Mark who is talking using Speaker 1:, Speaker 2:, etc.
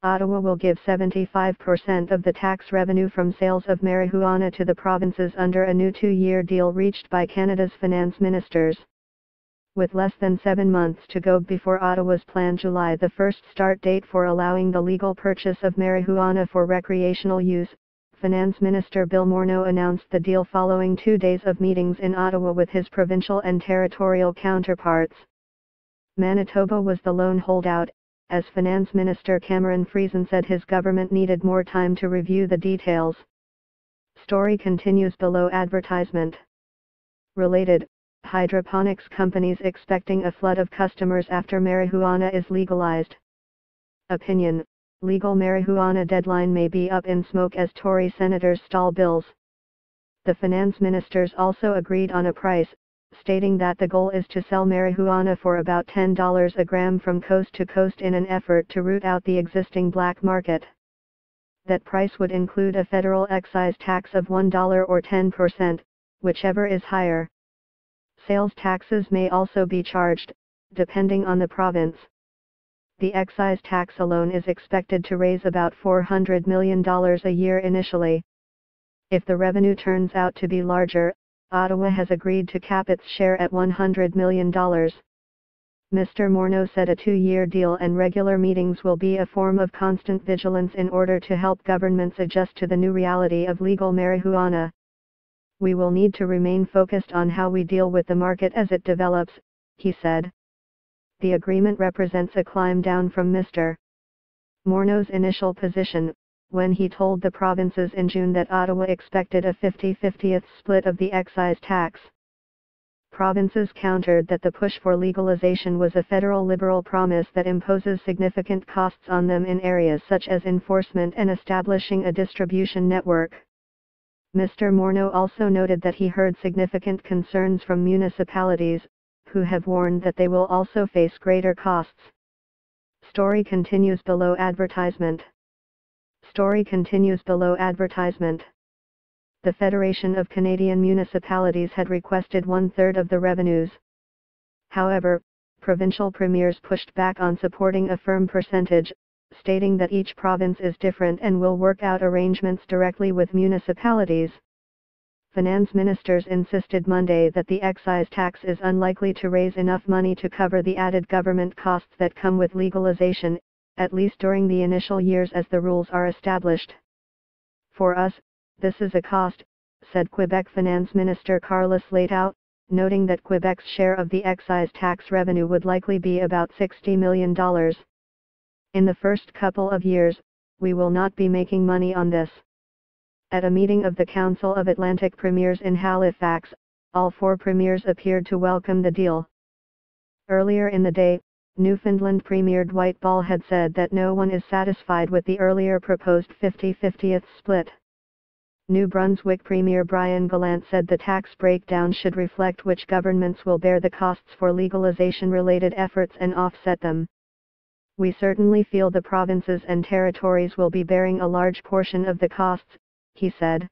Speaker 1: Ottawa will give 75% of the tax revenue from sales of marijuana to the provinces under a new 2-year deal reached by Canada's finance ministers. With less than 7 months to go before Ottawa's planned July the 1st start date for allowing the legal purchase of marijuana for recreational use, Finance Minister Bill Morneau announced the deal following 2 days of meetings in Ottawa with his provincial and territorial counterparts. Manitoba was the lone holdout, as Finance Minister Cameron Friesen said his government needed more time to review the details. Story continues below advertisement. Related, hydroponics companies expecting a flood of customers after marijuana is legalized. Opinion: legal marijuana deadline may be up in smoke as Tory senators stall bills. The finance ministers also agreed on a price, stating that the goal is to sell marijuana for about $10 a gram from coast to coast in an effort to root out the existing black market. That price would include a federal excise tax of $1 or 10%, whichever is higher. Sales taxes may also be charged, depending on the province. The excise tax alone is expected to raise about $400 million a year initially. If the revenue turns out to be larger, Ottawa has agreed to cap its share at $100 million. Mr. Morneau said a 2-year deal and regular meetings will be a form of constant vigilance in order to help governments adjust to the new reality of legal marijuana. We will need to remain focused on how we deal with the market as it develops, he said. The agreement represents a climb down from Mr. Morneau's initial position, when he told the provinces in June that Ottawa expected a 50-50 split of the excise tax. Provinces countered that the push for legalization was a federal Liberal promise that imposes significant costs on them in areas such as enforcement and establishing a distribution network. Mr. Morneau also noted that he heard significant concerns from municipalities, who have warned that they will also face greater costs. Story continues below advertisement. Story continues below advertisement. The Federation of Canadian Municipalities had requested 1/3 of the revenues. However, provincial premiers pushed back on supporting a firm percentage, stating that each province is different and will work out arrangements directly with municipalities. Finance ministers insisted Monday that the excise tax is unlikely to raise enough money to cover the added government costs that come with legalization, at least during the initial years as the rules are established. For us, this is a cost, said Quebec Finance Minister Carlos Leitao, noting that Quebec's share of the excise tax revenue would likely be about $60 million. In the first couple of years, we will not be making money on this. At a meeting of the Council of Atlantic Premiers in Halifax, all 4 premiers appeared to welcome the deal. Earlier in the day, Newfoundland Premier Dwight Ball had said that no one is satisfied with the earlier proposed 50-50 split. New Brunswick Premier Brian Gallant said the tax breakdown should reflect which governments will bear the costs for legalization-related efforts and offset them. We certainly feel the provinces and territories will be bearing a large portion of the costs, he said.